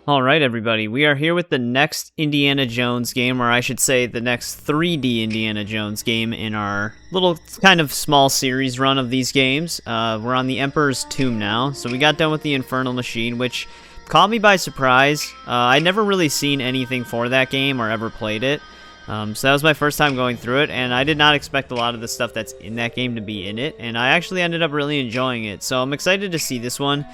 Alright everybody, we are here with the next Indiana Jones game, or I should say the next 3D Indiana Jones game in our little kind of small series run of these games. We're on the Emperor's Tomb now, so we got done with the Infernal Machine, which caught me by surprise. I'd never really seen anything for that game or ever played it, so that was my first time going through it, and I did not expect a lot of the stuff that's in that game to be in it, and I actually ended up really enjoying it, so I'm excited to see this one.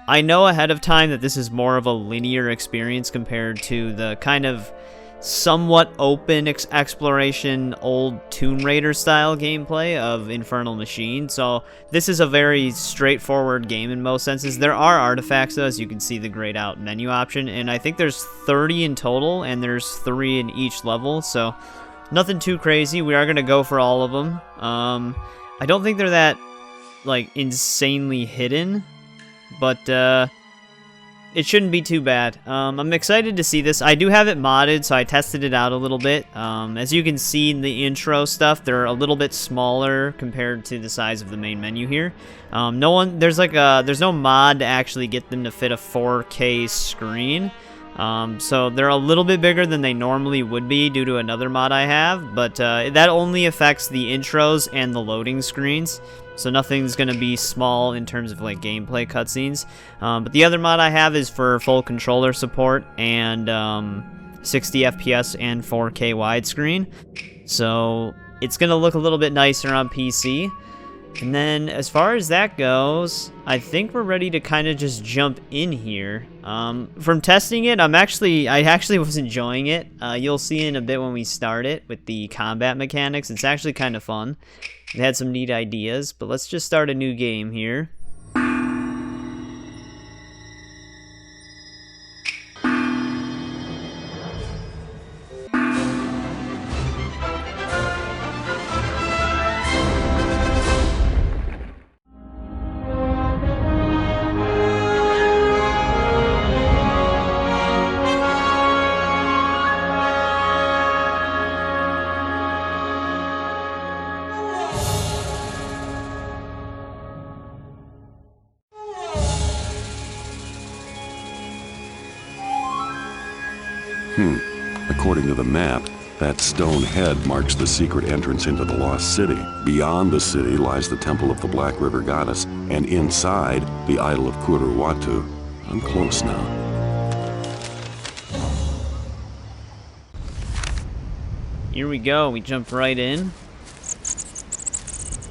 I know ahead of time that this is more of a linear experience compared to the kind of somewhat open exploration old Tomb Raider style gameplay of Infernal Machine, so this is a very straightforward game in most senses. There are artifacts though, as you can see the grayed out menu option, and I think there's 30 in total and there's 3 in each level, so nothing too crazy. We are going to go for all of them. I don't think they're that like insanely hidden, but it shouldn't be too bad. I'm excited to see this. I do have it modded, so I tested it out a little bit. As you can see in the intro stuff, they're a little bit smaller compared to the size of the main menu here. There's no mod to actually get them to fit a 4K screen. So they're a little bit bigger than they normally would be due to another mod I have, but that only affects the intros and the loading screens. So nothing's going to be small in terms of like gameplay cutscenes. But the other mod I have is for full controller support and 60 FPS and 4K widescreen. So it's going to look a little bit nicer on PC. And then as far as that goes, I think we're ready to kind of just jump in here. From testing it, I actually was enjoying it. You'll see in a bit when we start it with the combat mechanics. It's actually kind of fun. It had some neat ideas, but let's just start a new game here. According to the map, that stone head marks the secret entrance into the Lost City. Beyond the city lies the Temple of the Black River Goddess, and inside, the Idol of Kouru Watu. I'm close now. Here we go, we jump right in.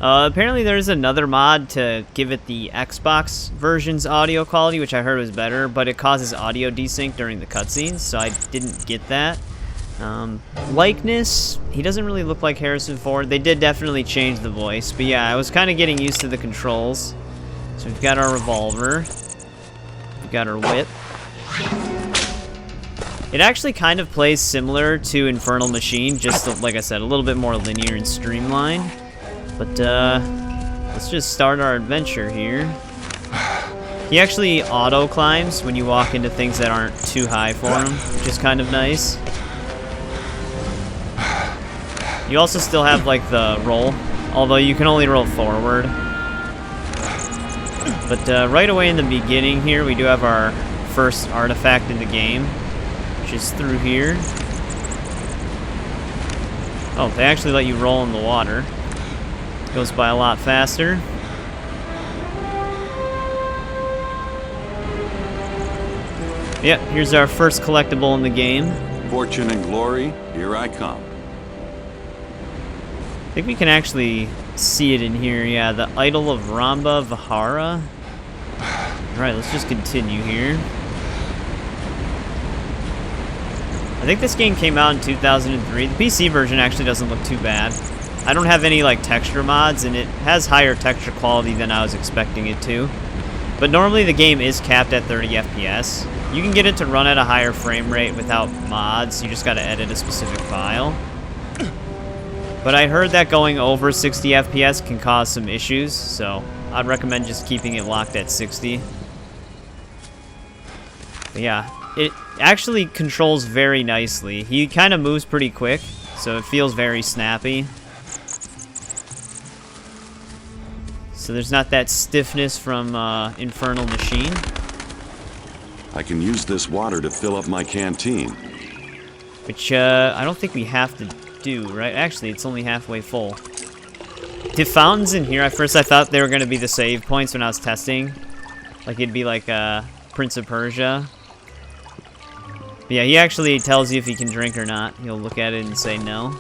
Apparently there's another mod to give it the Xbox version's audio quality, which I heard was better, but it causes audio desync during the cutscenes, so I didn't get that. Likeness, he doesn't really look like Harrison Ford. They did definitely change the voice, but yeah, I was kind of getting used to the controls. So we've got our revolver. We've got our whip. It actually kind of plays similar to Infernal Machine, just like I said, a little bit more linear and streamlined. But let's just start our adventure here. He actually auto climbs when you walk into things that aren't too high for him, which is kind of nice. You also still have like the roll, although you can only roll forward. But right away in the beginning here, we do have our first artifact in the game, which is through here. Oh, they actually let you roll in the water. Goes by a lot faster. Yep, here's our first collectible in the game. Fortune and glory, here I come. I think we can actually see it in here. Yeah, the Idol of Ramba Vihara. Alright, let's just continue here. I think this game came out in 2003. The PC version actually doesn't look too bad. I don't have any like texture mods, and it has higher texture quality than I was expecting it to. But normally the game is capped at 30 FPS. You can get it to run at a higher frame rate without mods. You just gotta edit a specific file. But I heard that going over 60 FPS can cause some issues, so I'd recommend just keeping it locked at 60. But yeah, it actually controls very nicely. He kind of moves pretty quick, so it feels very snappy. So there's not that stiffness from Infernal Machine. I can use this water to fill up my canteen. Which, I don't think we have to do, right? Actually, it's only halfway full. The fountains in here, at first I thought they were going to be the save points when I was testing. Like, it'd be like, Prince of Persia. But yeah, he actually tells you if you can drink or not. He'll look at it and say no.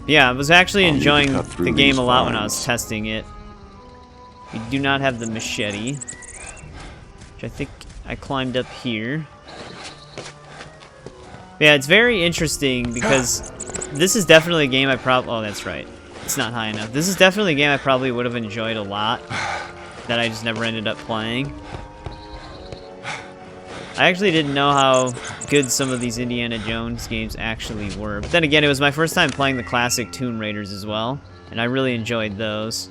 Yeah, I was actually enjoying the game a lot when I was testing it. We do not have the machete, which I think I climbed up here. Yeah, it's very interesting because this is definitely a game I probably... Oh, that's right. It's not high enough. This is definitely a game I probably would have enjoyed a lot that I just never ended up playing. I actually didn't know how good some of these Indiana Jones games actually were. But then again, it was my first time playing the classic Tomb Raiders as well, and I really enjoyed those.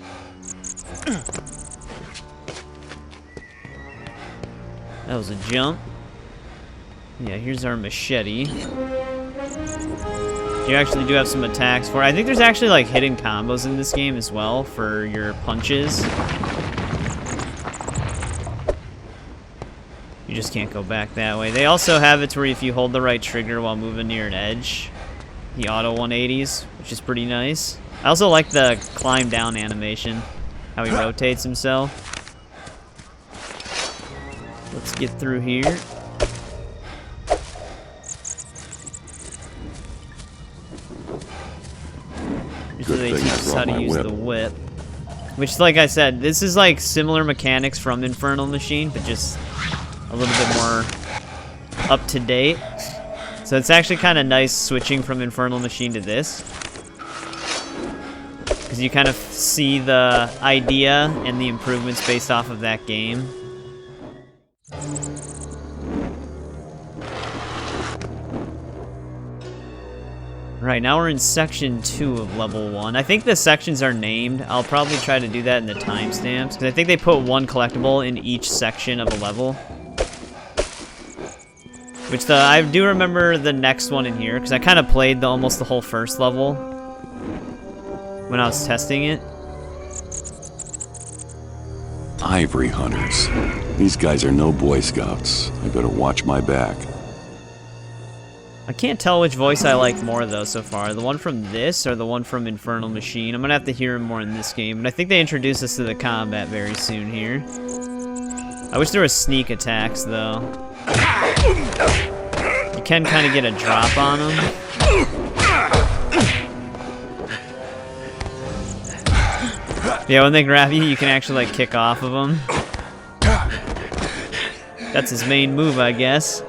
That was a jump. Yeah, here's our machete. You actually do have some attacks for it. I think there's actually like hidden combos in this game as well for your punches. You just can't go back that way. They also have it to where if you hold the right trigger while moving near an edge, the auto 180s, which is pretty nice. I also like the climb down animation, how he rotates himself. Let's get through here. Usually they teach us how to use the whip. Which, like I said, this is like similar mechanics from Infernal Machine, but just a little bit more up to date. So it's actually kind of nice switching from Infernal Machine to this, because you kind of see the idea and the improvements based off of that game. Right, now we're in section 2 of level 1. I think the sections are named. I'll probably try to do that in the timestamps, because I think they put one collectible in each section of a level. Which I do remember the next one in here, because I kind of played almost the whole first level when I was testing it. Ivory Hunters. These guys are no Boy Scouts. I better watch my back. I can't tell which voice I like more, though, so far. The one from this or the one from Infernal Machine. I'm going to have to hear him more in this game. But I think they introduce us to the combat very soon here. I wish there was sneak attacks, though. You can kind of get a drop on them. Yeah, when they grab you, you can actually, like, kick off of them. That's his main move, I guess.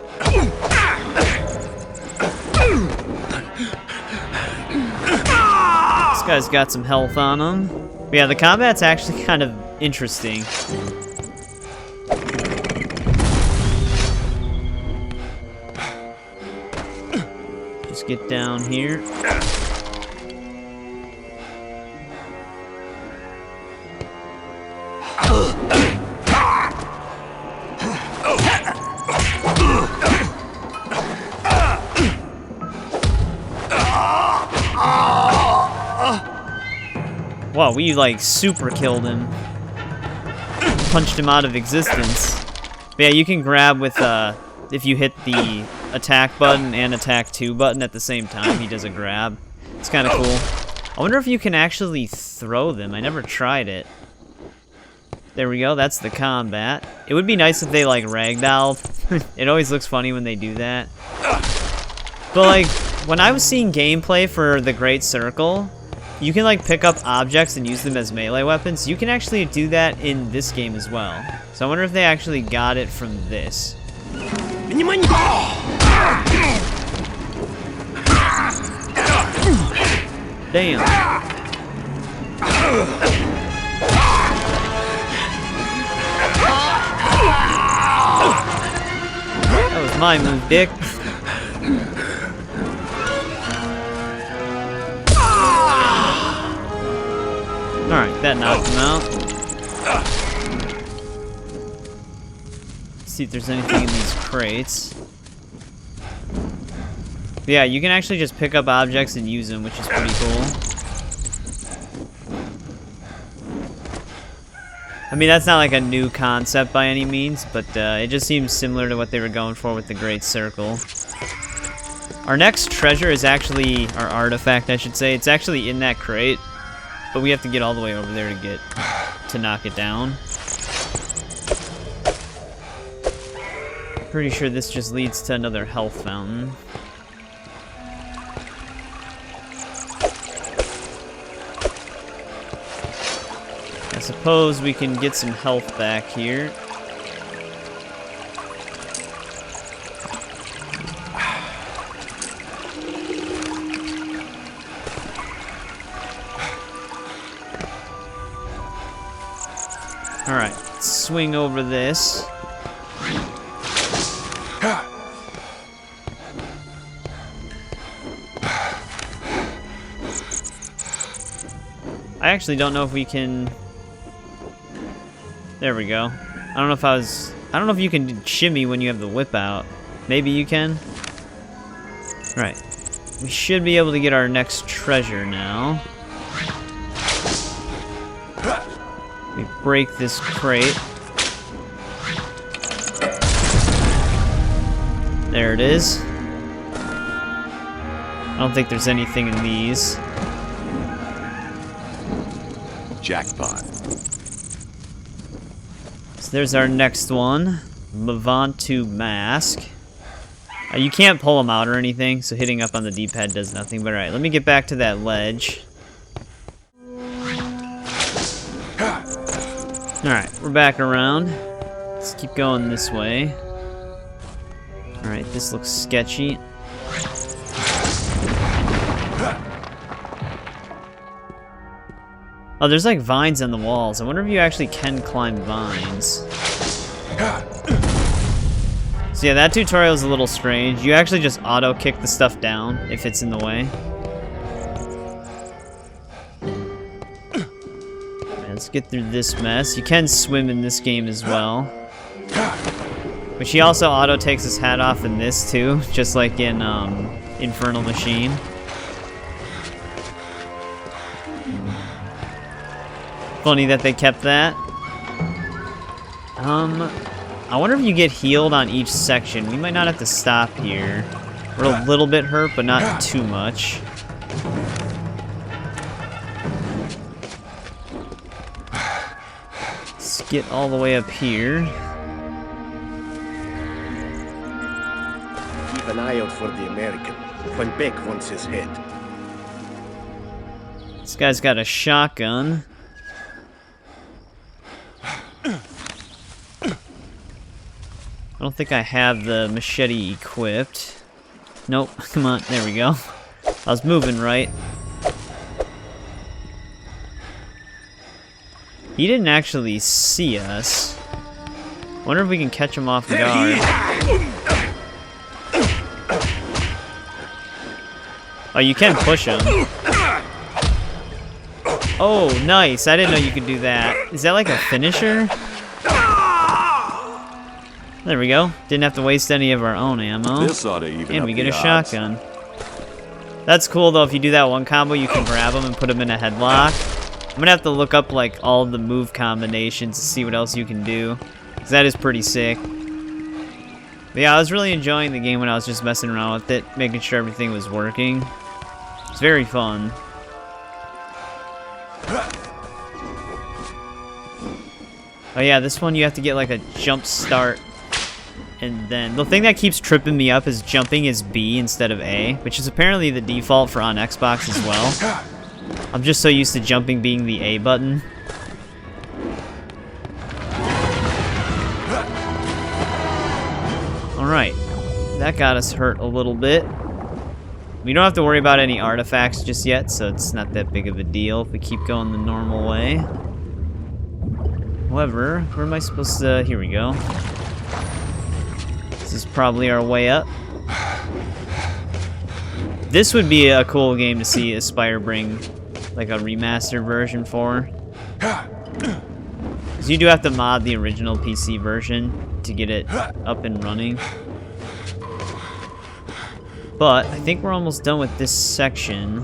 This guy's got some health on him. But yeah, the combat's actually kind of interesting. Just get down here. Wow, we like super killed him. Punched him out of existence. But yeah, you can grab with, if you hit the attack button and attack 2 button at the same time, he does a grab. It's kind of cool. I wonder if you can actually throw them. I never tried it. There we go, that's the combat. It would be nice if they like ragdolled. It always looks funny when they do that. But like, when I was seeing gameplay for the Great Circle, you can like pick up objects and use them as melee weapons. You can actually do that in this game as well. So I wonder if they actually got it from this. Damn. That was my move, dick. Alright, that knocked him out. Let's see if there's anything in these crates. But yeah, you can actually just pick up objects and use them, which is pretty cool. I mean, that's not like a new concept by any means, but it just seems similar to what they were going for with the Great Circle. Our next treasure is actually, our artifact I should say, it's actually in that crate, but we have to get all the way over there to knock it down. Pretty sure this just leads to another health fountain. I suppose we can get some health back here. Alright, let's swing over this. I actually don't know if we can... There we go. I don't know if you can shimmy when you have the whip out. Maybe you can? Right. We should be able to get our next treasure now. We break this crate. There it is. I don't think there's anything in these. Jackpot. So there's our next one. Mavantu Mask. You can't pull them out or anything, so hitting up on the D-pad does nothing. But alright, let me get back to that ledge. Alright, we're back around. Let's keep going this way. Alright, this looks sketchy. Oh, there's like vines on the walls. I wonder if you actually can climb vines. So yeah, that tutorial is a little strange. You actually just auto-kick the stuff down if it's in the way. Right, let's get through this mess. You can swim in this game as well. But she also auto-takes his hat off in this too, just like in Infernal Machine. Funny that they kept that. I wonder if you get healed on each section. We might not have to stop here. We're a little bit hurt, but not too much. Let's get all the way up here. Keep an eye out for the American. When Beck wants his head. This guy's got a shotgun. I don't think I have the machete equipped. Nope, come on, there we go. I was moving right. He didn't actually see us. Wonder if we can catch him off guard. Oh, you can push him. Oh, nice. I didn't know you could do that. Is that like a finisher? There we go. Didn't have to waste any of our own ammo. This ought to even And we up get the a odds. shotgun. That's cool though. If you do that one combo, you can grab them and put them in a headlock. I'm gonna have to look up like all the move combinations to see what else you can do, because that is pretty sick. But yeah, I was really enjoying the game when I was just messing around with it, making sure everything was working. It's very fun. Oh yeah, this one you have to get like a jump start. And then the thing that keeps tripping me up is jumping is B instead of A, which is apparently the default for on Xbox as well. I'm just so used to jumping being the A button. Alright, that got us hurt a little bit. We don't have to worry about any artifacts just yet, so it's not that big of a deal if we keep going the normal way. However, where am I supposed to... Here we go. This is probably our way up. This would be a cool game to see Aspyr bring like a remastered version for. Because you do have to mod the original PC version to get it up and running. But I think we're almost done with this section.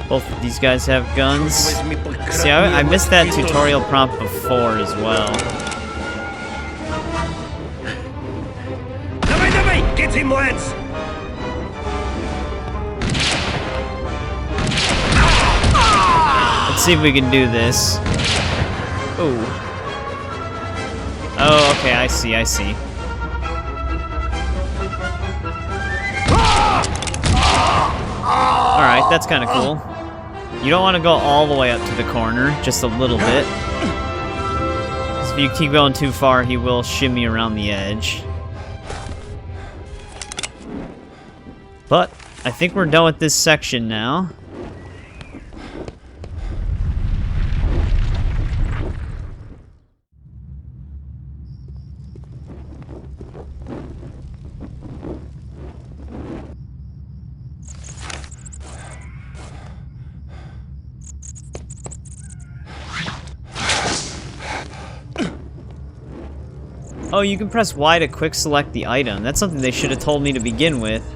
Both of these guys have guns. See, I missed that tutorial prompt before as well. Get him, lads! Let's see if we can do this. Ooh. Oh, okay, I see. Alright, that's kind of cool. You don't want to go all the way up to the corner, just a little bit. Because if you keep going too far, he will shimmy around the edge. But I think we're done with this section now. Oh, you can press Y to quick select the item. That's something they should have told me to begin with.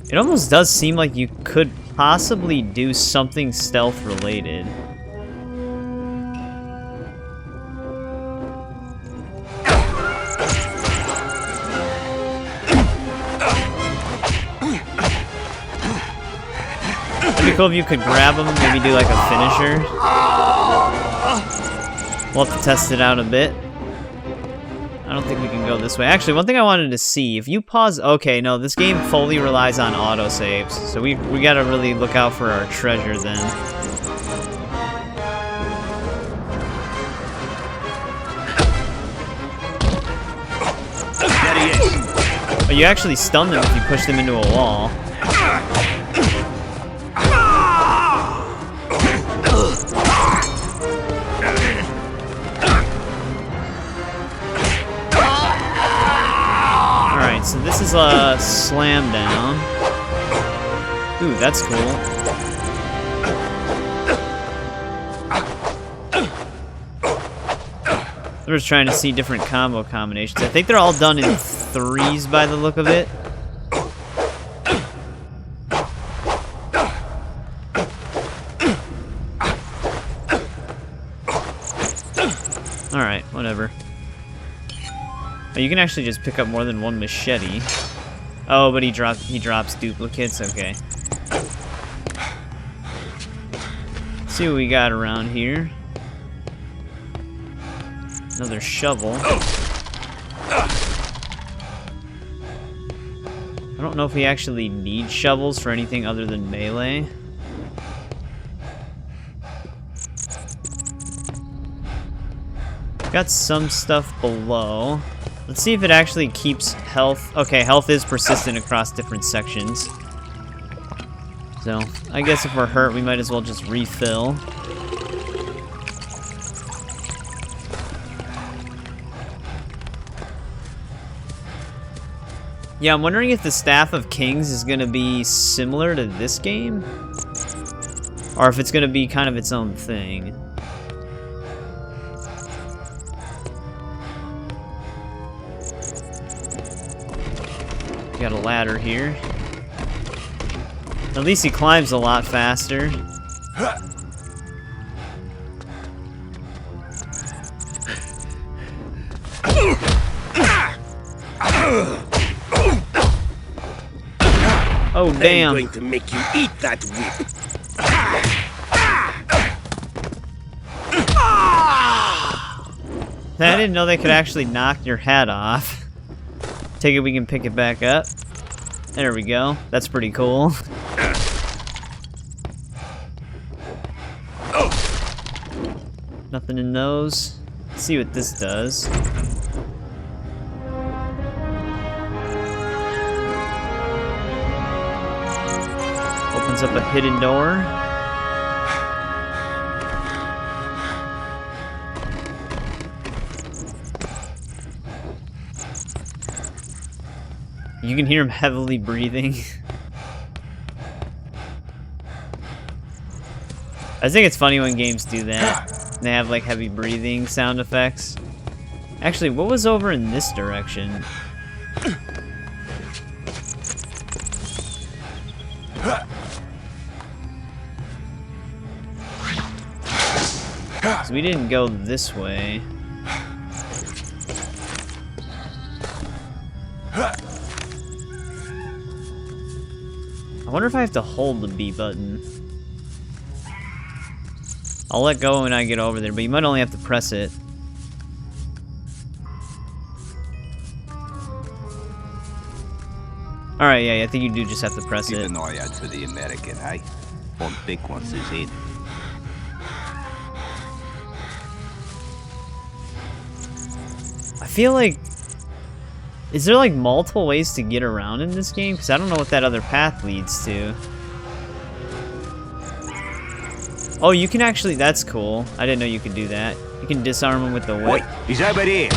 It almost does seem like you could possibly do something stealth related. It'd be cool if you could grab them and maybe do like a finisher. We'll have to test it out a bit. I don't think we can go this way. Actually, one thing I wanted to see, if you pause... Okay, no, this game fully relies on autosaves, so we gotta really look out for our treasure then. Oh, you actually stun them if you push them into a wall. So this is a slam down. Ooh, that's cool. They're just trying to see different combo combinations. I think they're all done in threes by the look of it. Alright, whatever. Oh, you can actually just pick up more than one machete. Oh, but he drops duplicates? Okay. Let's see what we got around here. Another shovel. I don't know if we actually need shovels for anything other than melee. Got some stuff below. Let's see if it actually keeps health. Okay, health is persistent across different sections. So, I guess if we're hurt, we might as well just refill. Yeah, I'm wondering if the Staff of Kings is gonna be similar to this game? Or if it's gonna be kind of its own thing. Got a ladder here. At least he climbs a lot faster. Oh damn! I'm going to make you eat that whip. I didn't know they could actually knock your hat off. Take it, we can pick it back up. There we go. That's pretty cool. Nothing in those. Let's see what this does. Opens up a hidden door. You can hear him heavily breathing. I think it's funny when games do that. They have like heavy breathing sound effects. Actually, what was over in this direction? So we didn't go this way. I wonder if I have to hold the B button. I'll let go when I get over there, but you might only have to press it. Alright, yeah, I think you do just have to press it. Keep an eye out for the American, eh? Cont Big wants his head. I feel like... Is there like multiple ways to get around in this game? Because I don't know what that other path leads to. Oh, you can actually... That's cool. I didn't know you could do that. You can disarm him with the whip. Wait, he's over here.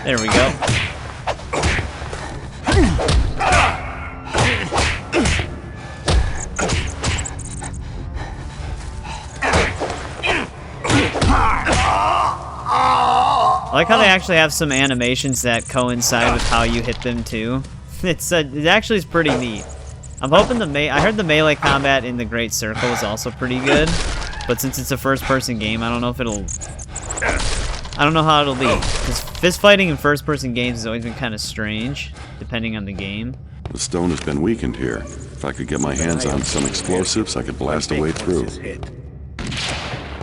There we go. I like how they actually have some animations that coincide with how you hit them too. It actually is pretty neat. I'm hoping I heard the melee combat in the Great Circle is also pretty good, but since it's a first-person game, I don't know if it'll... I don't know how it'll be, because fist fighting in first-person games has always been kind of strange, depending on the game. The stone has been weakened here. If I could get my hands on some explosives, I could blast a way through.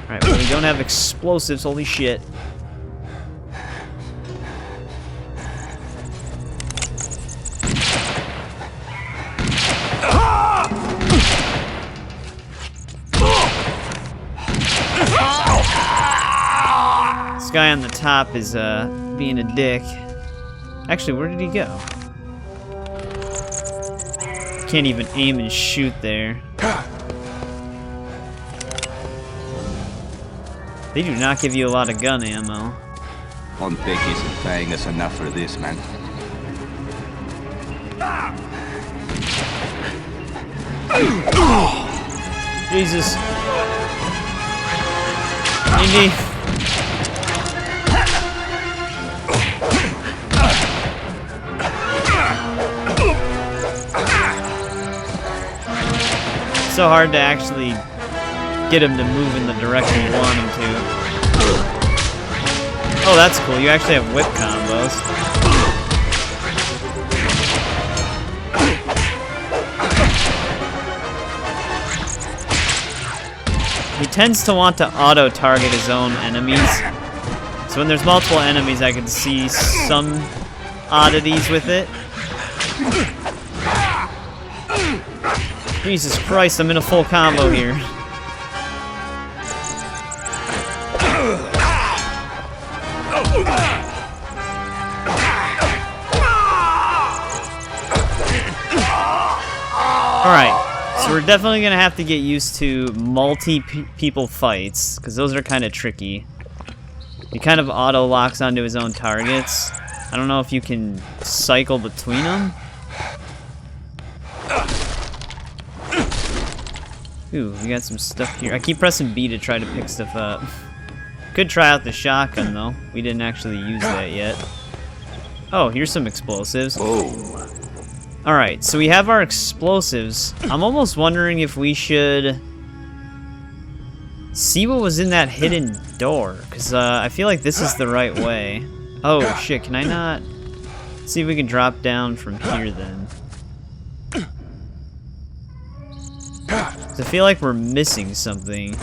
Alright, well, we don't have explosives, holy shit. This guy on the top is being a dick. Actually, where did he go? Can't even aim and shoot there. They do not give you a lot of gun ammo. Cont Big isn't paying us enough for this, man. Jesus. Indy. It's so hard to actually get him to move in the direction you want him to. Oh, that's cool. You actually have whip combos. He tends to want to auto-target his own enemies. So when there's multiple enemies, I can see some oddities with it. Jesus Christ, I'm in a full combo here. Alright, so we're definitely gonna have to get used to multi-people fights, because those are kind of tricky. He kind of auto-locks onto his own targets. I don't know if you can cycle between them. Ooh, we got some stuff here. I keep pressing B to try to pick stuff up. Could try out the shotgun, though. We didn't actually use that yet. Oh, here's some explosives. Oh. Alright, so we have our explosives. I'm almost wondering if we should see what was in that hidden door, because I feel like this is the right way. Oh, shit, can I not? Let's see if we can drop down from here, then. I feel like we're missing something.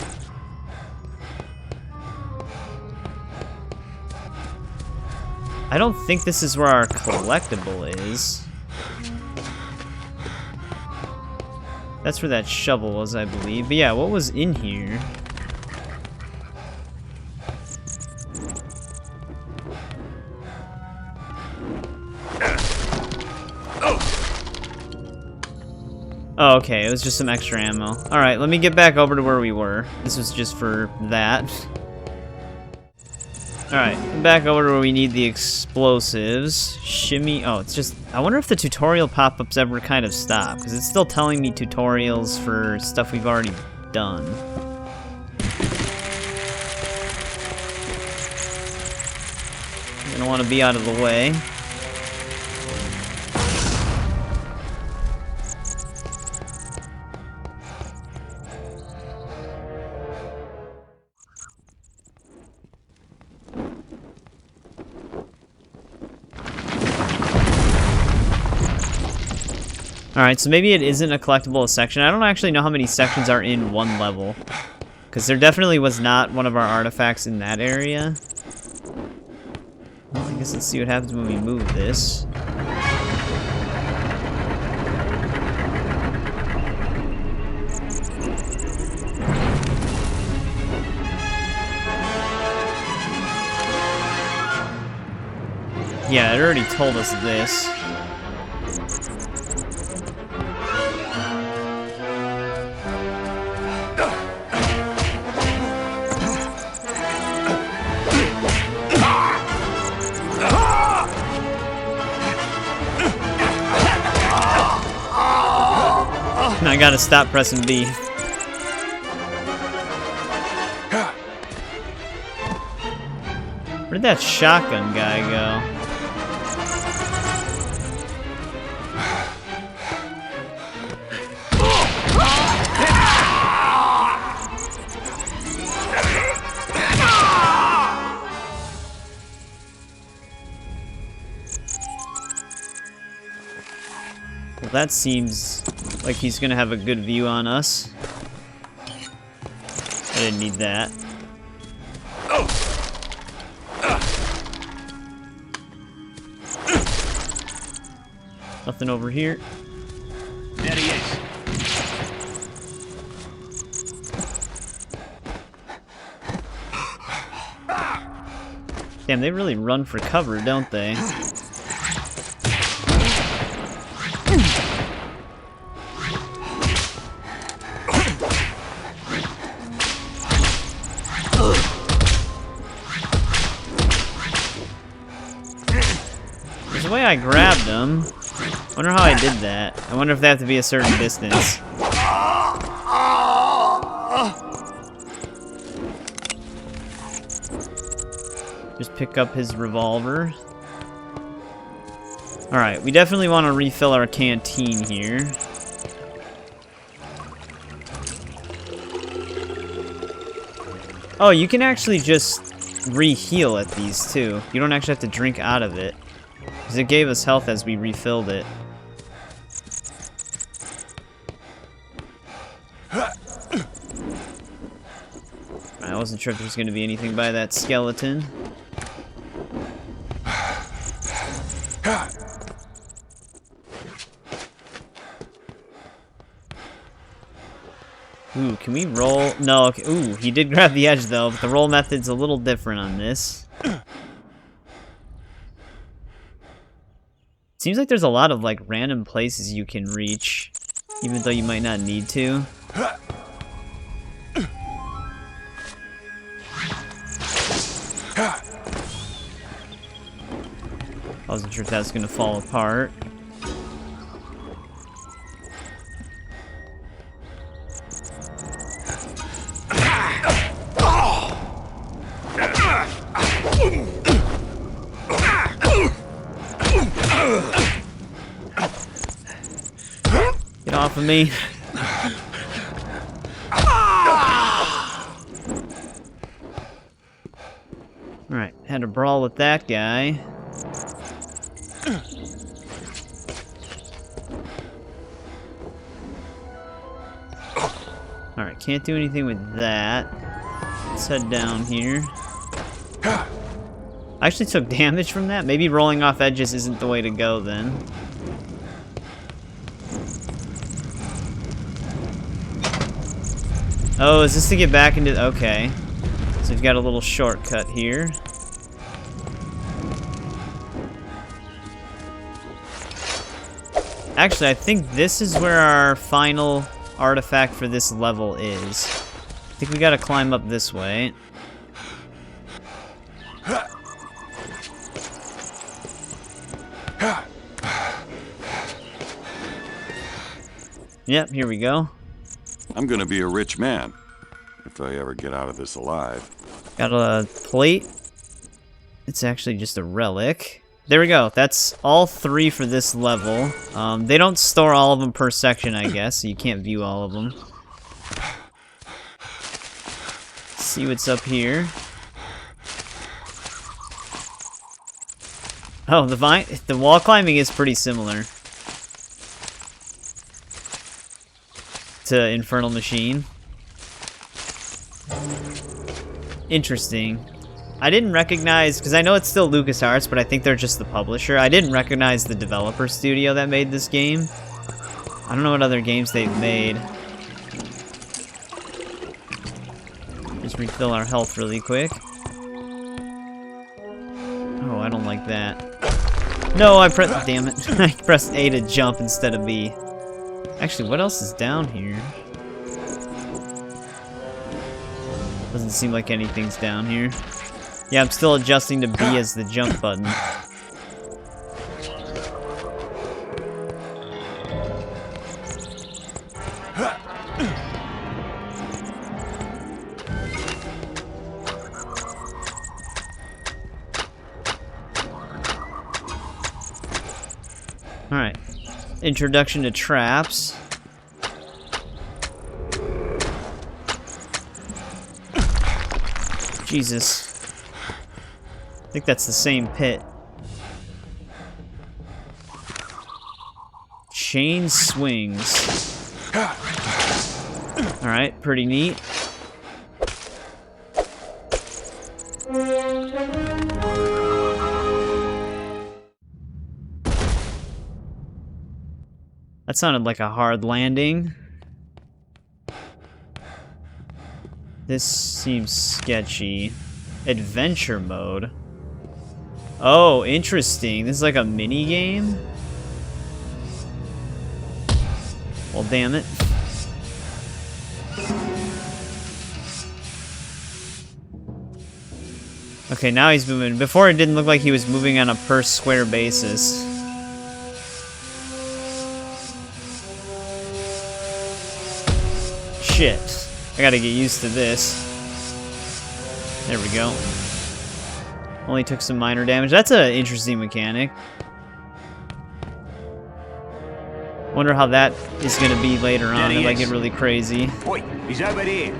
I don't think this is where our collectible is. That's where that shovel was, I believe. But yeah, what was in here? Oh, okay, it was just some extra ammo. Alright, let me get back over to where we were. This was just for that. Alright, back over to where we need the explosives. Shimmy. Oh, it's just... I wonder if the tutorial pop-ups ever kind of stop, because it's still telling me tutorials for stuff we've already done. Gonna want to be out of the way. Alright, so maybe it isn't a collectible section. I don't actually know how many sections are in one level. Because there definitely was not one of our artifacts in that area. Well, I guess let's see what happens when we move this. Yeah, it already told us this. I gotta stop pressing B. Where'd that shotgun guy go? Well, that seems like he's gonna have a good view on us. I didn't need that. Nothing over here. There he is. Damn, they really run for cover, don't they? There's a way I grabbed them. I wonder how I did that. I wonder if they have to be a certain distance. Just pick up his revolver. Alright, we definitely want to refill our canteen here. Oh, you can actually just re-heal at these too. You don't actually have to drink out of it. Because it gave us health as we refilled it. I wasn't sure if there was going to be anything by that skeleton. Ooh, can we roll? No, okay. Ooh, he did grab the edge though, but the roll method's a little different on this. Seems like there's a lot of like random places you can reach, even though you might not need to. I wasn't sure if that was gonna fall apart. Get off of me. Alright, had a brawl with that guy. Alright, can't do anything with that. Let's head down here. I actually took damage from that. Maybe rolling off edges isn't the way to go then. Oh, is this to get back into... Okay. So we've got a little shortcut here. Actually, I think this is where our final artifact for this level is. I think we gotta climb up this way. Yep, here we go. I'm gonna be a rich man, if I ever get out of this alive. Got a plate It's actually just a relic. There we go. That's all 3 for this level. They don't store all of them per section, I guess, so you can't view all of them. See what's up here. Oh, the wall climbing is pretty similar to Infernal Machine. Interesting. I didn't recognize, because I know it's still LucasArts, but I think they're just the publisher. I didn't recognize the developer studio that made this game. I don't know what other games they've made. Just refill our health really quick. Oh, I don't like that. No, I pressed... Damn it. I pressed A to jump instead of B. Actually, what else is down here? Doesn't seem like anything's down here. Yeah, I'm still adjusting to B as the jump button. Alright. Introduction to traps. Jesus. I think that's the same pit. Chain swings. Alright, pretty neat. That sounded like a hard landing. This seems sketchy. Adventure mode. Oh, interesting. This is like a mini game? Well, damn it. Okay, now he's moving. Before it didn't look like he was moving on a per square basis. Shit. I gotta get used to this. There we go. Only took some minor damage. That's an interesting mechanic. Wonder how that is going to be later on if I get really crazy. Oi, he's over here.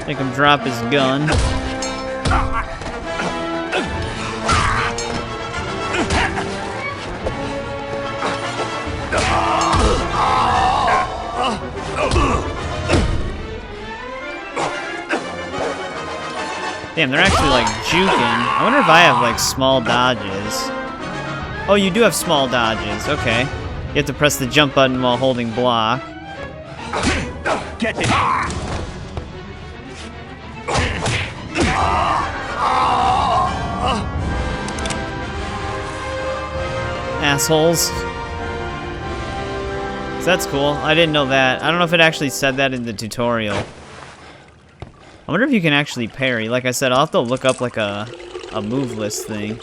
Make him drop his gun. Damn, they're actually like juking. I wonder if I have like small dodges. Oh, you do have small dodges. Okay. You have to press the jump button while holding block. Get it. Assholes. So that's cool. I didn't know that. I don't know if it actually said that in the tutorial. I wonder if you can actually parry. Like I said, I'll have to look up like a move list thing.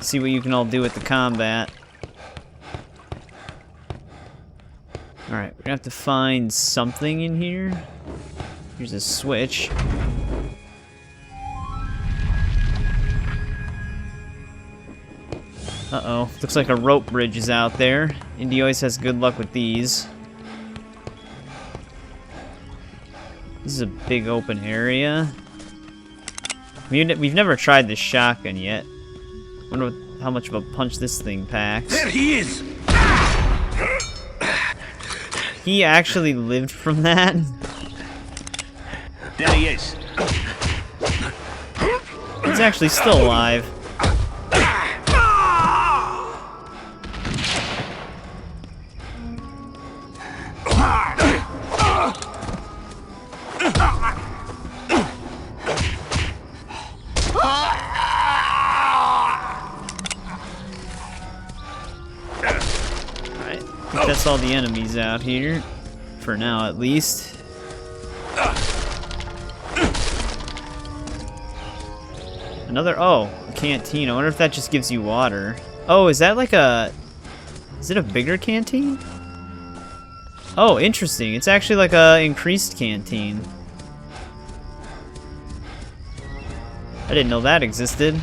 See what you can all do with the combat. Alright, we're gonna have to find something in here. Here's a switch. Uh-oh. Looks like a rope bridge is out there. Indy always has good luck with these. This is a big open area. We've never tried the shotgun yet. Wonder how much of a punch this thing packs. There he is! He actually lived from that? There he is. He's actually still alive. That's all the enemies out here. For now, at least. Another, oh, a canteen. I wonder if that just gives you water. Oh, is that like a, is it a bigger canteen? Oh, interesting. It's actually like a increased canteen. I didn't know that existed.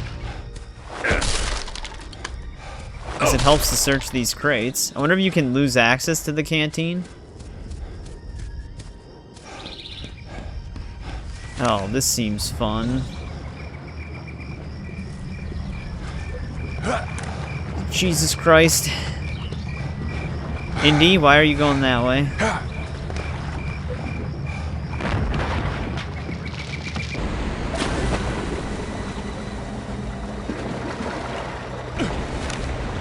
Guess it helps to search these crates. I wonder if you can lose access to the canteen. Oh, this seems fun. Jesus Christ. Indy, why are you going that way?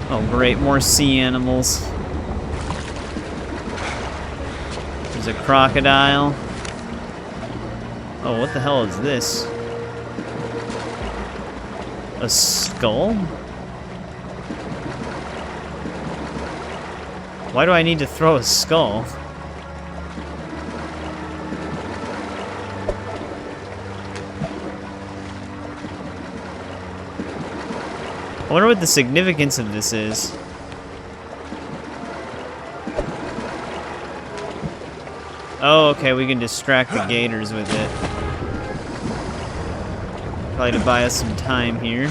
Oh great, more sea animals. There's a crocodile. Oh, what the hell is this? A skull? Why do I need to throw a skull? I wonder what the significance of this is. Oh, okay, we can distract the gators with it. Probably to buy us some time here.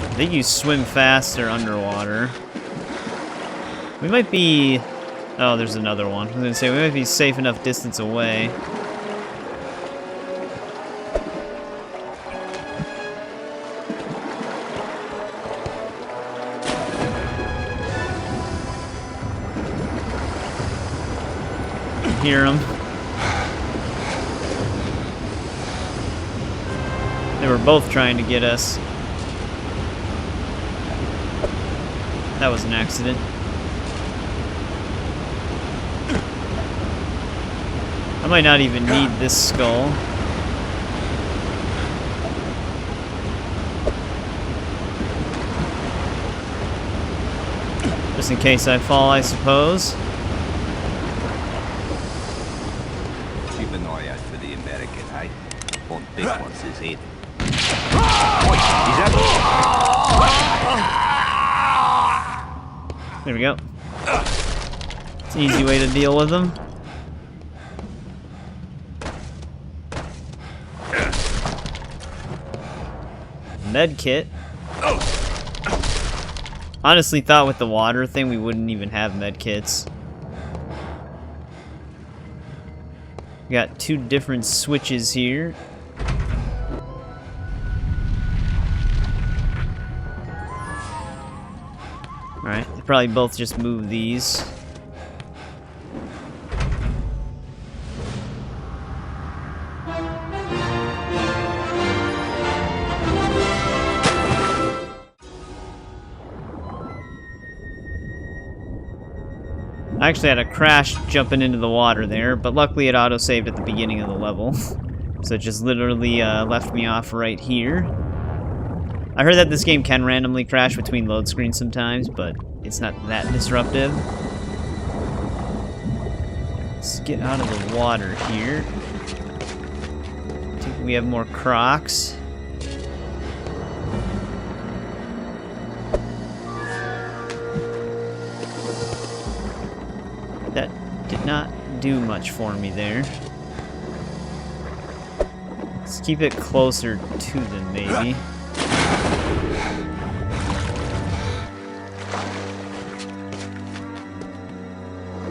I think you swim faster underwater. We might be... Oh, there's another one. I was gonna say, we might be safe enough distance away. Hear them. They were both trying to get us. That was an accident. I might not even need this skull. Just in case I fall, I suppose. Keep an eye out for the American, eh? On big ones is head. There we go. It's an easy way to deal with them. Med kit. Honestly thought with the water thing we wouldn't even have med kits. We got two different switches here. Alright, probably both just move these. I actually had a crash jumping into the water there, but luckily it auto-saved at the beginning of the level. So it just literally left me off right here. I heard that this game can randomly crash between load screens sometimes, but it's not that disruptive. Let's get out of the water here. I think we have more crocs. That did not do much for me there. Let's keep it closer to them, maybe.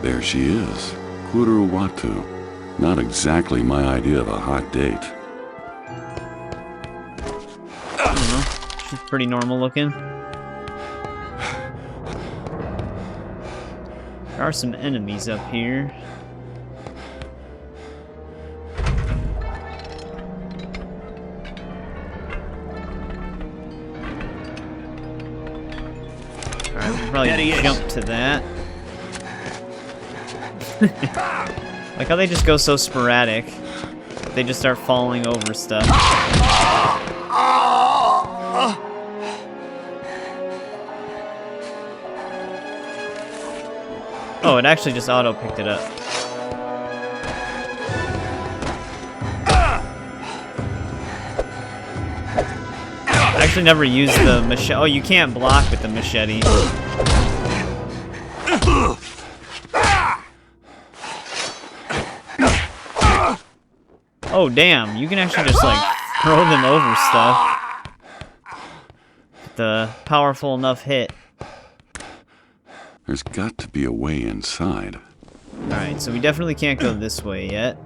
There she is, Kouru Watu. Not exactly my idea of a hot date. I don't know. She's pretty normal looking. There are some enemies up here. Alright, we'll probably jump to that. Like how they just go so sporadic. They just start falling over stuff. Oh, it actually just auto-picked it up. I actually never used the machete. Oh, you can't block with the machete. Oh, damn. You can actually just, like, throw them over stuff. With the powerful enough hit. There's got to be a way inside. Alright, so we definitely can't go this way yet.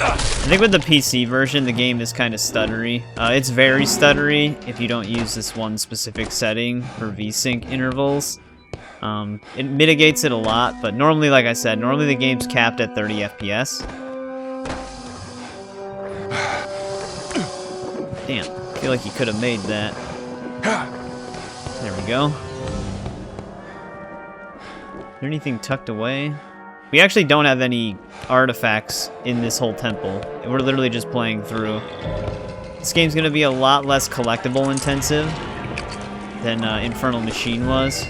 I think with the PC version, the game is kind of stuttery. It's very stuttery if you don't use this one specific setting for VSync intervals. It mitigates it a lot, but normally, like I said, normally the game's capped at 30 FPS. Damn, I feel like you could have made that. There we go. Is there anything tucked away? We actually don't have any artifacts in this whole temple. We're literally just playing through. This game's gonna be a lot less collectible intensive than Infernal Machine was.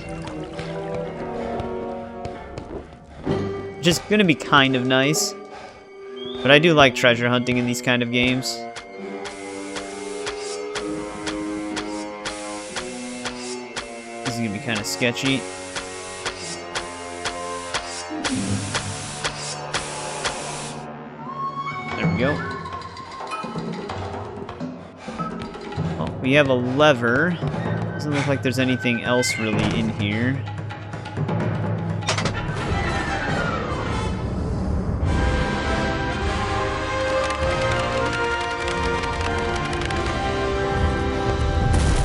Just gonna be kind of nice. But I do like treasure hunting in these kind of games. This is gonna be kind of sketchy. There we go. Well, we have a lever. Doesn't look like there's anything else really in here.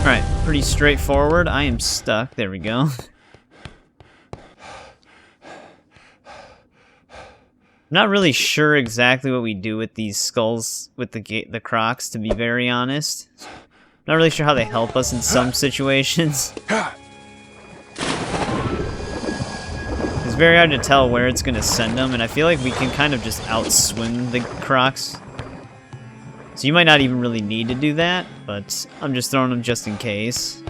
Alright, pretty straightforward. I am stuck. There we go. Not really sure exactly what we do with these skulls with the crocs, to be very honest. Not really sure how they help us in some situations. It's very hard to tell where it's gonna send them, and I feel like we can kind of just outswing the crocs. So you might not even really need to do that, but I'm just throwing them just in case.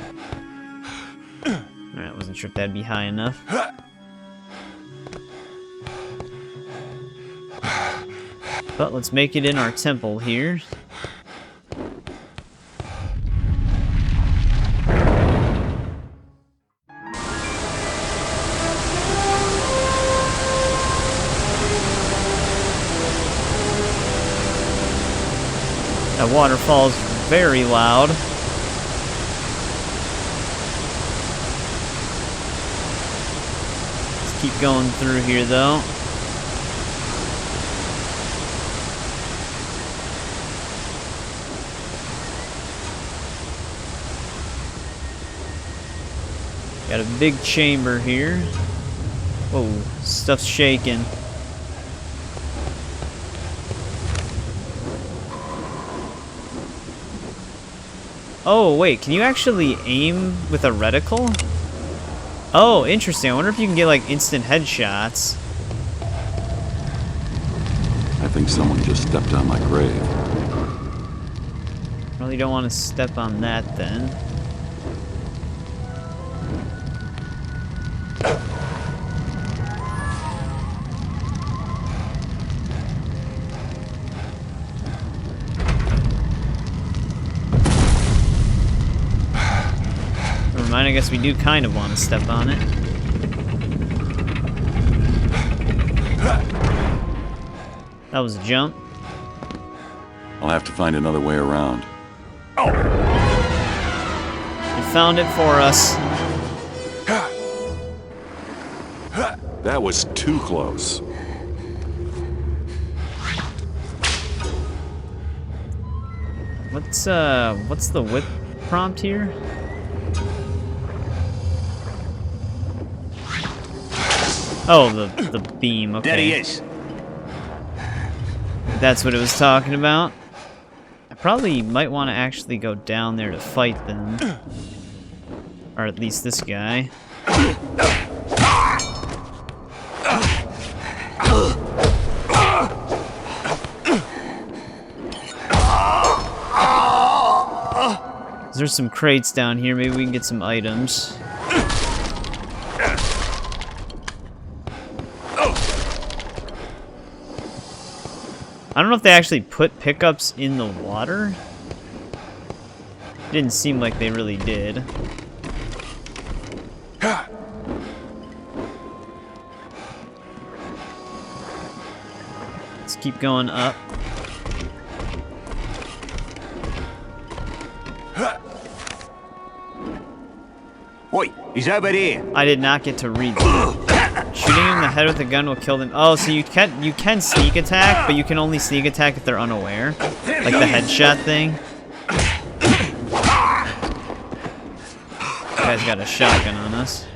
Alright, wasn't sure if that'd be high enough. But let's make it in our temple here. That waterfall's very loud. Let's keep going through here though. Got a big chamber here. Whoa, stuff's shaking. Oh, wait, can you actually aim with a reticle? Oh, interesting. I wonder if you can get, like, instant headshots. I think someone just stepped on my grave. Probably don't want to step on that, then. I guess we do kind of want to step on it. That was a jump. I'll have to find another way around. You found it for us. That was too close. What's the whip prompt here? Oh, the beam, okay. There he is. That's what it was talking about. I probably might want to actually go down there to fight them. Or at least this guy. There's some crates down here. Maybe we can get some items. I don't know if they actually put pickups in the water. Didn't seem like they really did. Let's keep going up. Oi, he's over here. I did not get to read that. Shooting him in the head with a gun will kill them. Oh, so you can sneak attack, but you can only sneak attack if they're unaware. Like the headshot thing. That guy's got a shotgun on us.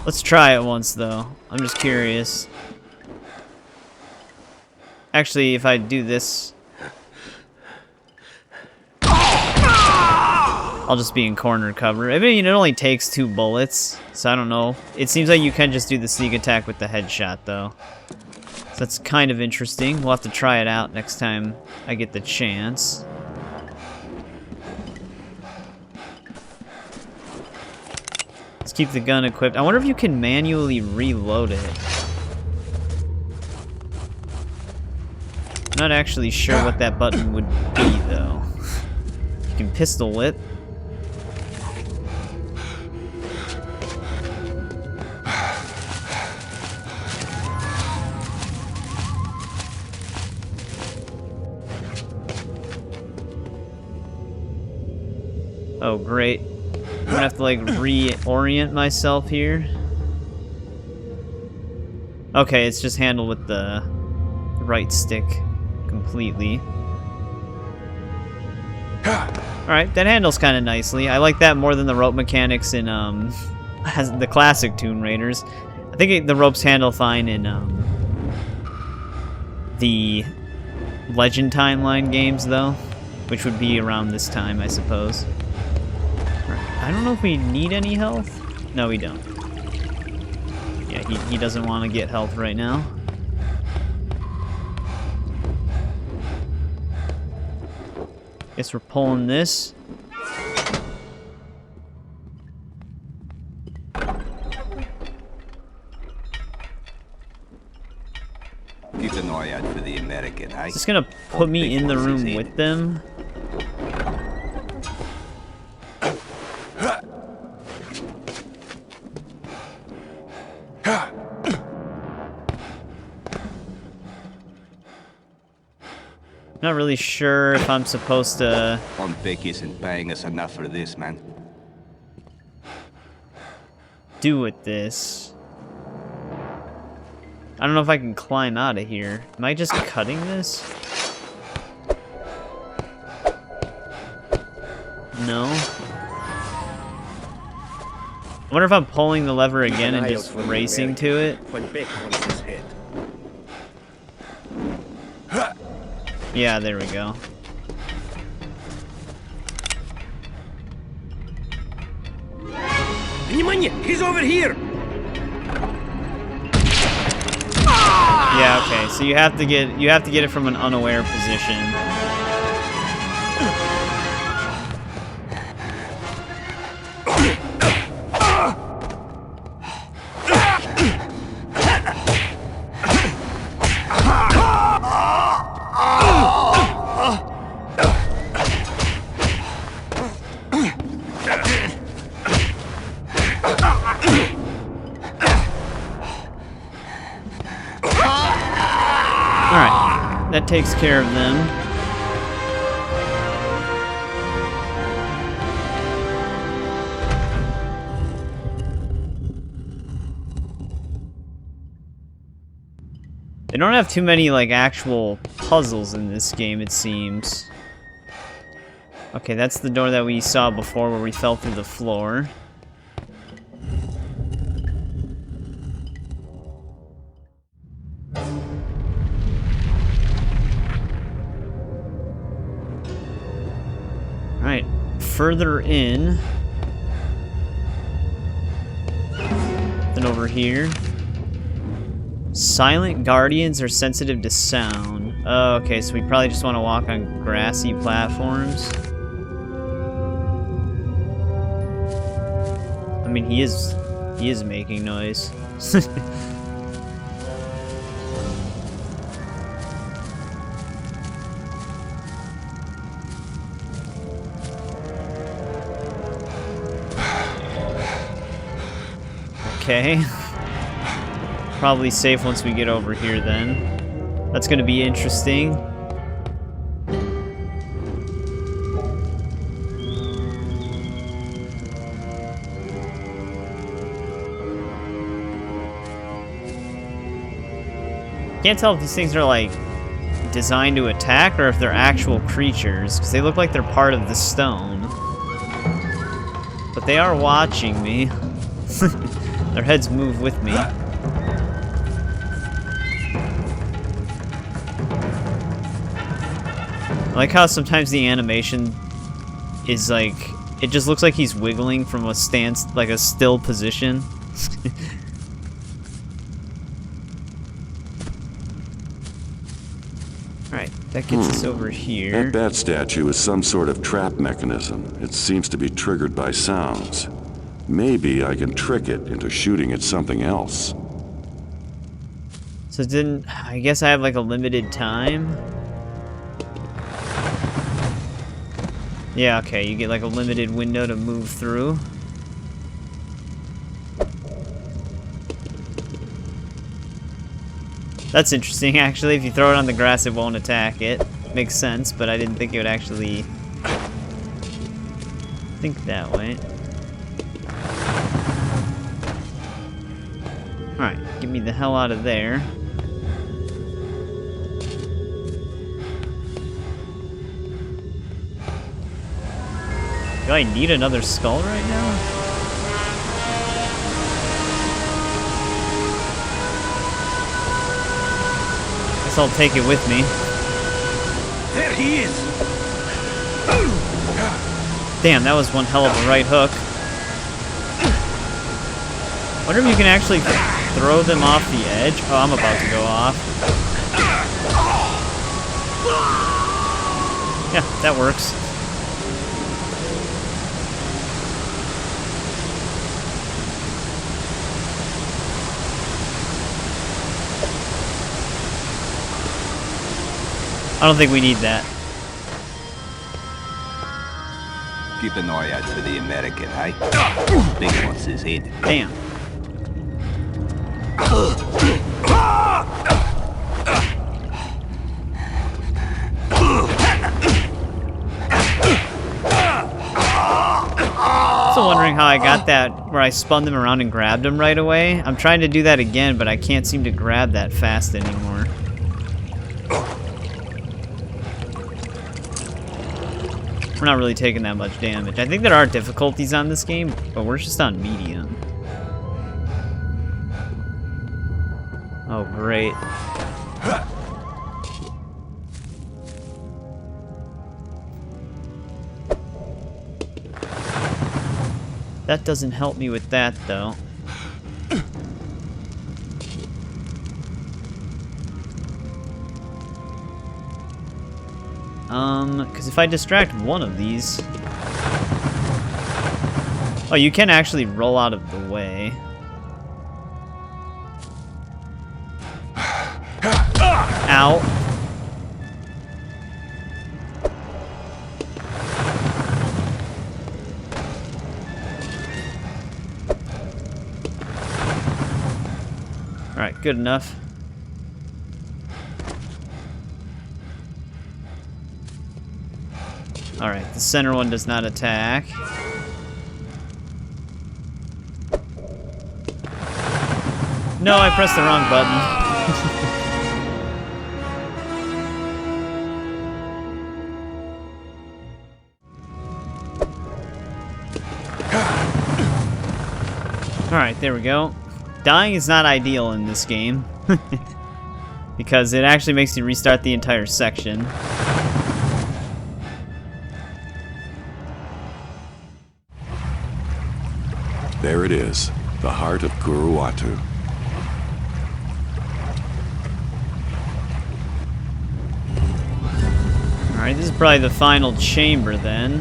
Let's try it once, though. I'm just curious. Actually, if I do this... I'll just be in corner cover. I mean, it only takes 2 bullets, so I don't know. It seems like you can just do the sneak attack with the headshot, though. So that's kind of interesting. We'll have to try it out next time I get the chance. Let's keep the gun equipped. I wonder if you can manually reload it. I'm not actually sure what that button would be, though. You can pistol whip. Oh, great. I'm gonna have to, like, reorient myself here. Okay, it's just handled with the right stick completely. Alright, that handles kind of nicely. I like that more than the rope mechanics in, the classic Tomb Raiders. I think the ropes handle fine in, the Legend Timeline games, though. Which would be around this time, I suppose. I don't know if we need any health. No, we don't. Yeah, he doesn't want to get health right now. Guess we're pulling this. Keep an eye out for the American, eh? Is this gonna put me in the room with them? Not really sure if I'm supposed to... One Bick isn't paying us enough for this, man. Do with this. I don't know if I can climb out of here. Am I just cutting this? No. I wonder if I'm pulling the lever again and just racing to it. When Bick wants his head. Yeah, there we go. Внимание! He's over here! Yeah, okay. So you have to get it from an unaware position. That takes care of them. They don't have too many, like, actual puzzles in this game, it seems. Okay, that's the door that we saw before where we fell through the floor. Alright, further in. Then over here. Silent guardians are sensitive to sound. Oh, okay, so we probably just want to walk on grassy platforms. I mean, he is making noise. Okay. Probably safe once we get over here then. That's gonna be interesting. Can't tell if these things are like designed to attack or if they're actual creatures, because they look like they're part of the stone. But they are watching me. Their heads move with me. I like how sometimes the animation is like, it just looks like he's wiggling from a stance, like a still position. Alright, that gets us over here. That bat statue is some sort of trap mechanism. It seems to be triggered by sounds. Maybe I can trick it into shooting at something else. So I guess I have like a limited time? Yeah, okay, you get like a limited window to move through. That's interesting, actually. If you throw it on the grass, it won't attack it. Makes sense, but I didn't think it would actually think that way. Alright, get me the hell out of there. Do I need another skull right now? Guess I'll take it with me. There he is! Damn, that was one hell of a right hook. Wonder if you can actually throw them off the edge. Oh, I'm about to go off. Yeah, that works. I don't think we need that. Keep an eye out for the American, eh? Big one's his head. Damn. Also wondering how I got that where I spun them around and grabbed them right away. I'm trying to do that again, but I can't seem to grab that fast anymore. We're not really taking that much damage. I think there are difficulties on this game, but we're just on medium. Oh, great. That doesn't help me with that, though. Because if I distract one of these... Oh, you can actually roll out of the way. Ow. Alright, good enough. Alright, the center one does not attack. No, I pressed the wrong button. Alright, there we go. Dying is not ideal in this game. Because it actually makes you restart the entire section. There it is, the heart of Kouru Watu. Alright, this is probably the final chamber then.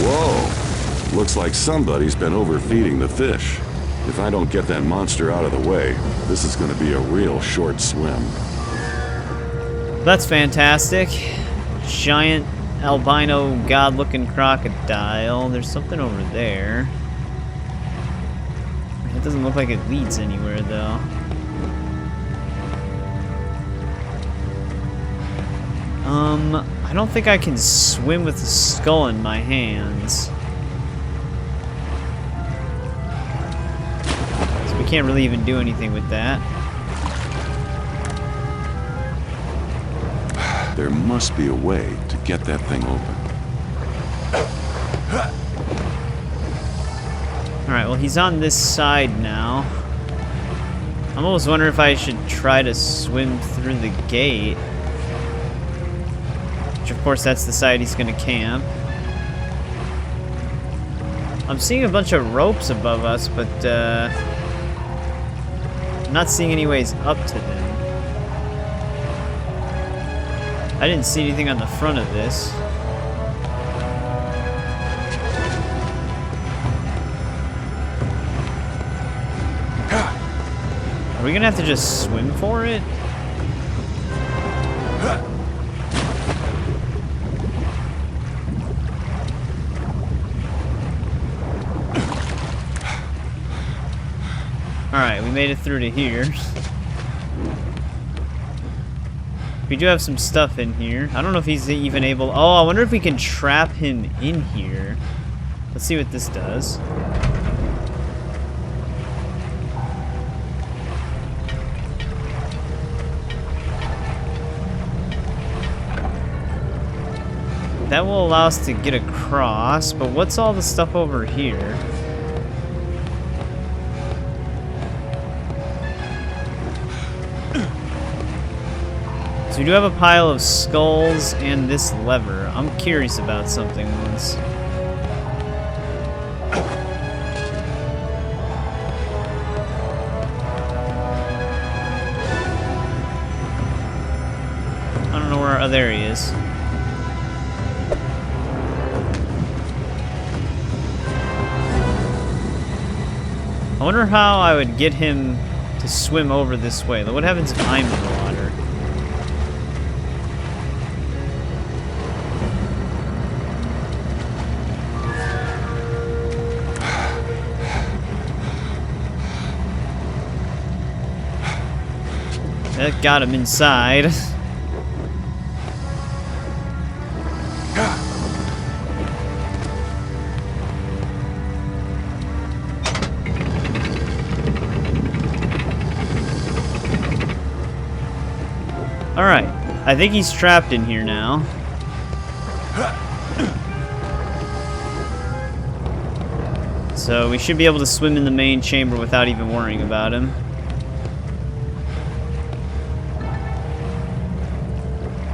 Whoa! Looks like somebody's been overfeeding the fish. If I don't get that monster out of the way, this is gonna be a real short swim. That's fantastic. Giant albino god-looking crocodile. There's something over there. It doesn't look like it leads anywhere though. I don't think I can swim with the skull in my hands. So we can't really even do anything with that. There must be a way to get that thing open. Alright, well he's on this side now. I'm almost wondering if I should try to swim through the gate. Which of course that's the side he's gonna camp. I'm seeing a bunch of ropes above us, but I'm not seeing any ways up to them. I didn't see anything on the front of this. Are we gonna have to just swim for it? Alright, we made it through to here. We do have some stuff in here. I don't know if he's even able... Oh, I wonder if we can trap him in here. Let's see what this does. That will allow us to get across, but what's all the stuff over here? So we do have a pile of skulls and this lever. I'm curious about something once. I don't know where... Oh, there he is. I wonder how I would get him to swim over this way. What happens if I'm in the water? That got him inside. Alright, I think he's trapped in here now. So we should be able to swim in the main chamber without even worrying about him.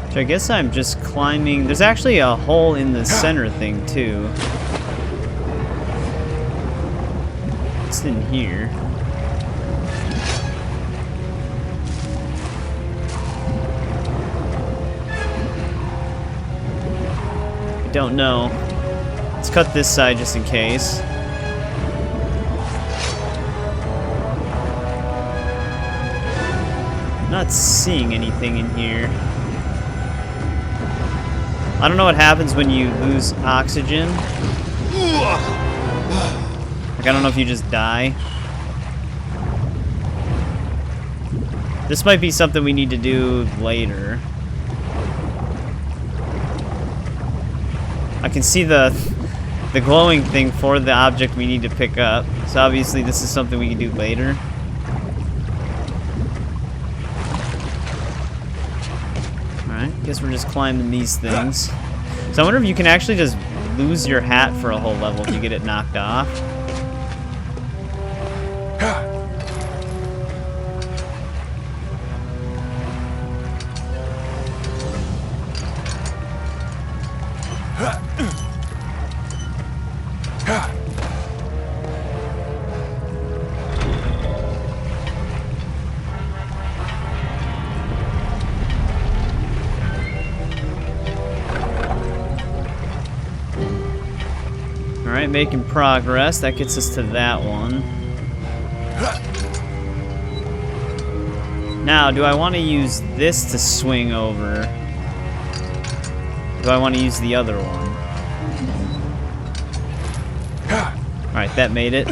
Which I guess I'm just climbing... There's actually a hole in the center thing, too. What's in here? Don't know. Let's cut this side just in case. Not seeing anything in here. I don't know what happens when you lose oxygen. Like, I don't know if you just die. This might be something we need to do later. I can see the glowing thing for the object we need to pick up. So obviously this is something we can do later. Alright, guess we're just climbing these things. So I wonder if you can actually just lose your hat for a whole level if you get it knocked off. Alright, making progress. That gets us to that one. Now, do I want to use this to swing over? Do I want to use the other one? Alright, that made it.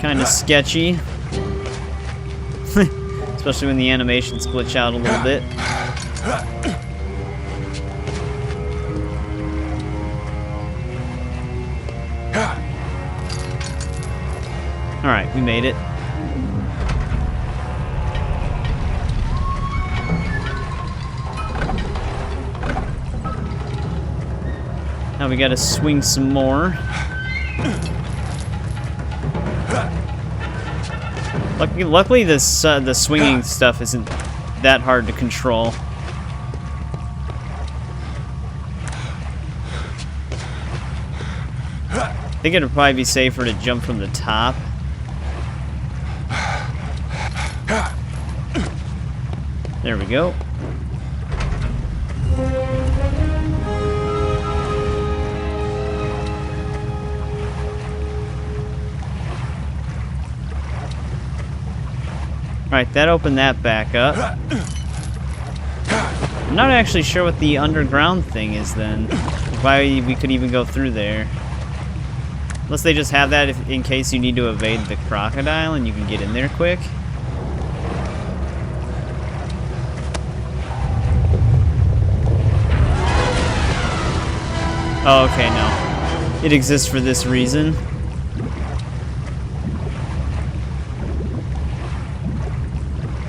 Kind of sketchy. Especially when the animations glitch out a little bit. Alright, we made it. Now we gotta swing some more. Luckily this the swinging stuff isn't that hard to control. I think it'd probably be safer to jump from the top. There we go. Alright, that opened that back up. I'm not actually sure what the underground thing is then. Why we could even go through there. Unless they just have that in case you need to evade the crocodile and you can get in there quick. Oh, okay, no. It exists for this reason.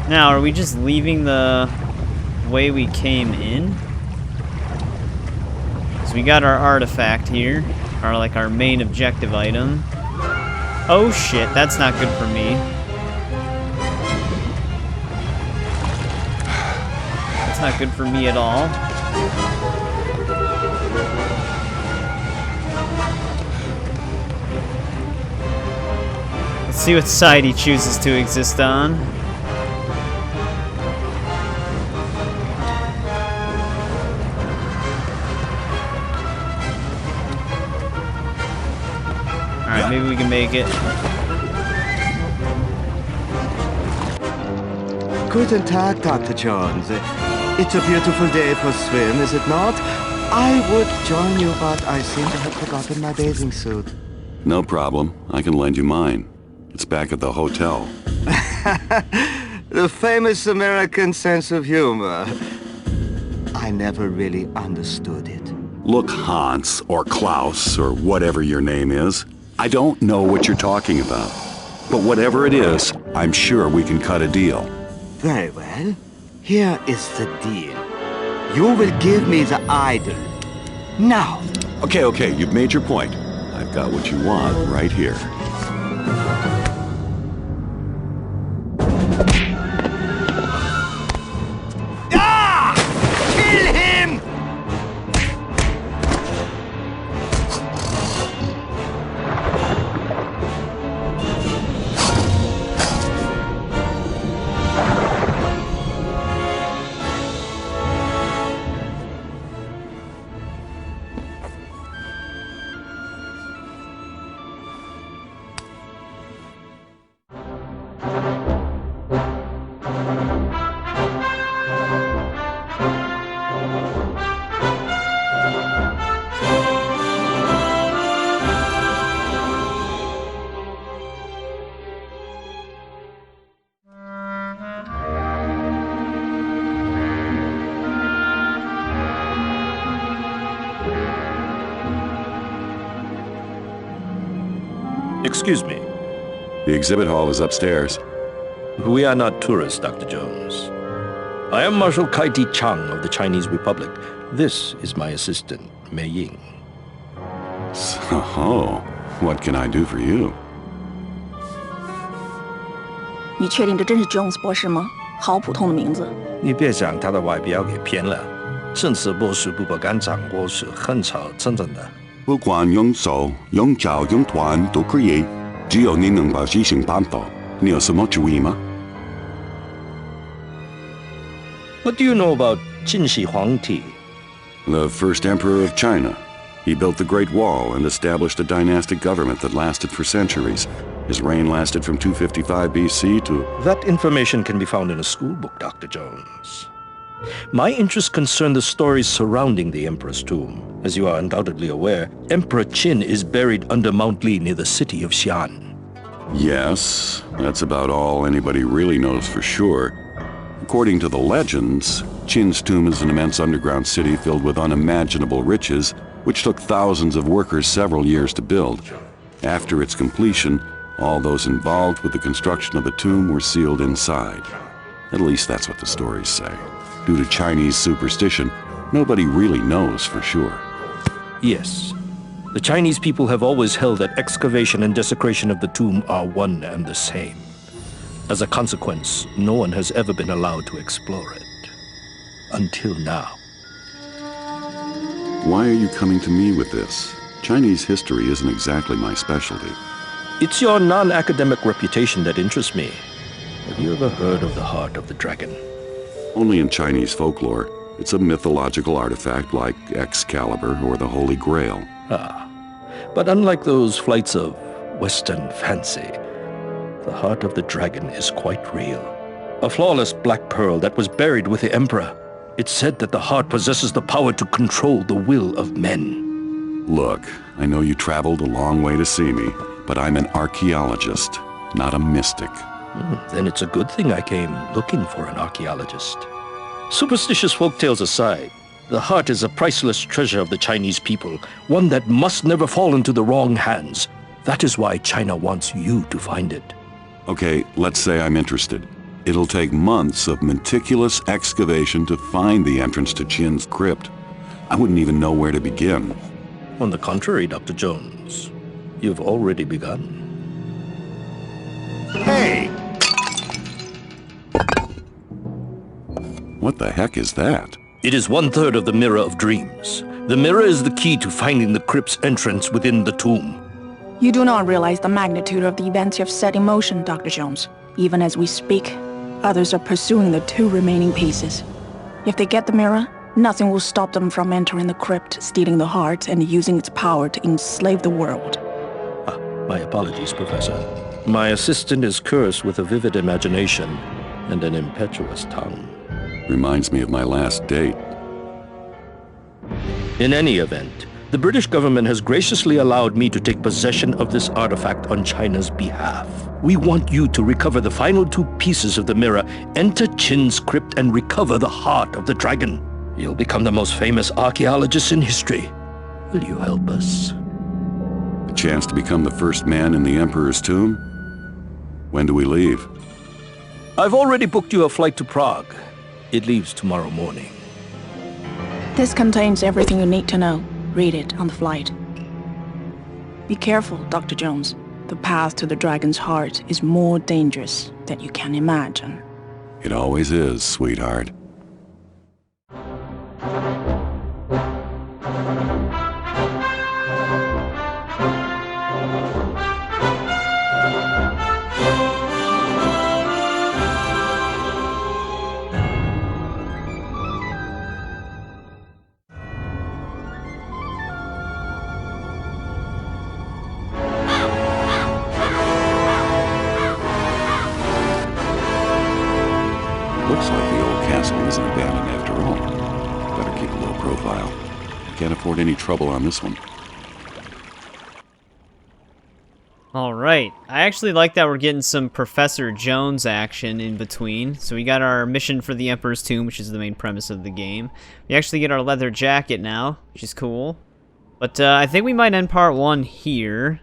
Now, are we just leaving the way we came in? So we got our artifact here, or like our main objective item. Oh shit, that's not good for me. That's not good for me at all. Let's see what side he chooses to exist on. Alright, maybe we can make it. Guten Tag, Dr. Jones. It's a beautiful day for a swim, is it not? I would join you, but I seem to have forgotten my bathing suit. No problem. I can lend you mine. It's back at the hotel. The famous American sense of humor. I never really understood it. Look, Hans, or Klaus, or whatever your name is, I don't know what you're talking about. But whatever it is, I'm sure we can cut a deal. Very well. Here is the deal. You will give me the idol. Now. Okay, you've made your point. I've got what you want right here. Kill him! Excuse me. The exhibit hall is upstairs. We are not tourists, Dr. Jones. I am Marshal Kaiti Chang of the Chinese Republic. This is my assistant, Mei Ying. So, what can I do for you? 你确定这真是 Jones 博士吗？好普通的名字。你别将他的外表给骗了。正式博士不敢掌握是很少真正的。不管用手、用脚、用团都可以，只有你能把事情办到。你有什么主意吗？ What do you know about Qin Shi Huangdi? The first emperor of China. He built the Great Wall and established a dynastic government that lasted for centuries. His reign lasted from 255 BC to... That information can be found in a school book, Dr. Jones. My interests concern the stories surrounding the Emperor's tomb. As you are undoubtedly aware, Emperor Qin is buried under Mount Li near the city of Xi'an. Yes, that's about all anybody really knows for sure. According to the legends, Qin's tomb is an immense underground city filled with unimaginable riches, which took thousands of workers several years to build. After its completion, all those involved with the construction of the tomb were sealed inside. At least that's what the stories say. Due to Chinese superstition, nobody really knows for sure. Yes. The Chinese people have always held that excavation and desecration of the tomb are one and the same. As a consequence, no one has ever been allowed to explore it. Until now. Why are you coming to me with this? Chinese history isn't exactly my specialty. It's your non-academic reputation that interests me. Have you ever heard of the Heart of the Dragon? Only in Chinese folklore. It's a mythological artifact like Excalibur or the Holy Grail. Ah, but unlike those flights of Western fancy, the Heart of the Dragon is quite real. A flawless black pearl that was buried with the Emperor. It's said that the heart possesses the power to control the will of men. Look, I know you traveled a long way to see me, but I'm an archaeologist, not a mystic. Then it's a good thing I came looking for an archaeologist. Superstitious folktales aside, the heart is a priceless treasure of the Chinese people, one that must never fall into the wrong hands. That is why China wants you to find it. Okay, let's say I'm interested. It'll take months of meticulous excavation to find the entrance to Qin's crypt. I wouldn't even know where to begin. On the contrary, Dr. Jones, you've already begun. Hey! What the heck is that? It is 1/3 of the Mirror of Dreams. The mirror is the key to finding the crypt's entrance within the tomb. You do not realize the magnitude of the events you have set in motion, Dr. Jones. Even as we speak, others are pursuing the 2 remaining pieces. If they get the mirror, nothing will stop them from entering the crypt, stealing the heart, and using its power to enslave the world. My apologies, Professor. My assistant is cursed with a vivid imagination and an impetuous tongue. Reminds me of my last date. In any event, the British government has graciously allowed me to take possession of this artifact on China's behalf. We want you to recover the final 2 pieces of the mirror, enter Qin's crypt, and recover the heart of the dragon. You'll become the most famous archaeologist in history. Will you help us? A chance to become the first man in the Emperor's tomb? When do we leave? I've already booked you a flight to Prague. It leaves tomorrow morning. This contains everything you need to know. Read it on the flight. Be careful, Dr. Jones. The path to the dragon's heart is more dangerous than you can imagine. It always is, sweetheart. Looks like the old castle isn't abandoned after all. Better keep a low profile. Can't afford any trouble on this one. Alright, I actually like that we're getting some Professor Jones action in between. So we got our mission for the Emperor's Tomb, which is the main premise of the game. We actually get our leather jacket now, which is cool. But I think we might end part 1 here.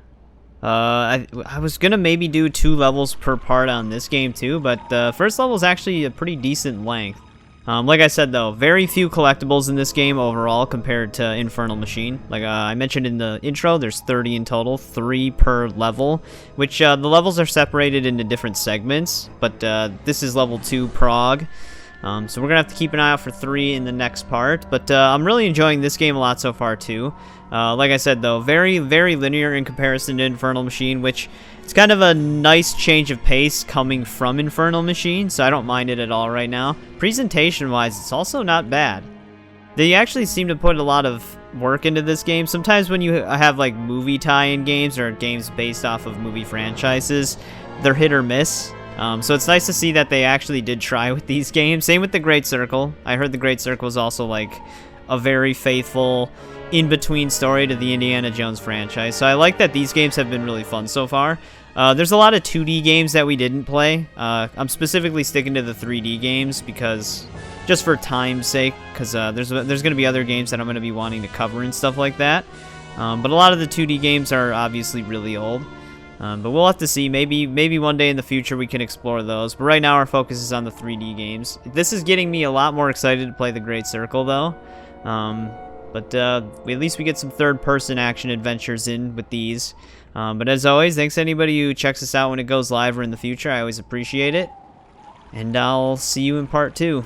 I was gonna maybe do 2 levels per part on this game too, but the first level is actually a pretty decent length. Like I said though, very few collectibles in this game overall compared to Infernal Machine. Like I mentioned in the intro, there's 30 in total, 3 per level, which the levels are separated into different segments, but this is level 2 Prague. So we're gonna have to keep an eye out for 3 in the next part. But I'm really enjoying this game a lot so far too. Like I said though, very, very linear in comparison to Infernal Machine, which it's kind of a nice change of pace coming from Infernal Machine, so I don't mind it at all right now. Presentation-wise, it's also not bad. They actually seem to put a lot of work into this game. Sometimes when you have like movie tie-in games or games based off of movie franchises, they're hit or miss. So it's nice to see that they actually did try with these games. Same with The Great Circle. I heard The Great Circle is also like a very faithful in-between story to the Indiana Jones franchise. So I like that these games have been really fun so far. There's a lot of 2D games that we didn't play. I'm specifically sticking to the 3D games because just for time's sake, because there's going to be other games that I'm going to be wanting to cover and stuff like that. But a lot of the 2D games are obviously really old. But we'll have to see. Maybe one day in the future we can explore those. But right now our focus is on the 3D games. This is getting me a lot more excited to play The Great Circle, though. But at least we get some third-person action adventures in with these. But as always, thanks to anybody who checks us out when it goes live or in the future. I always appreciate it. And I'll see you in part 2.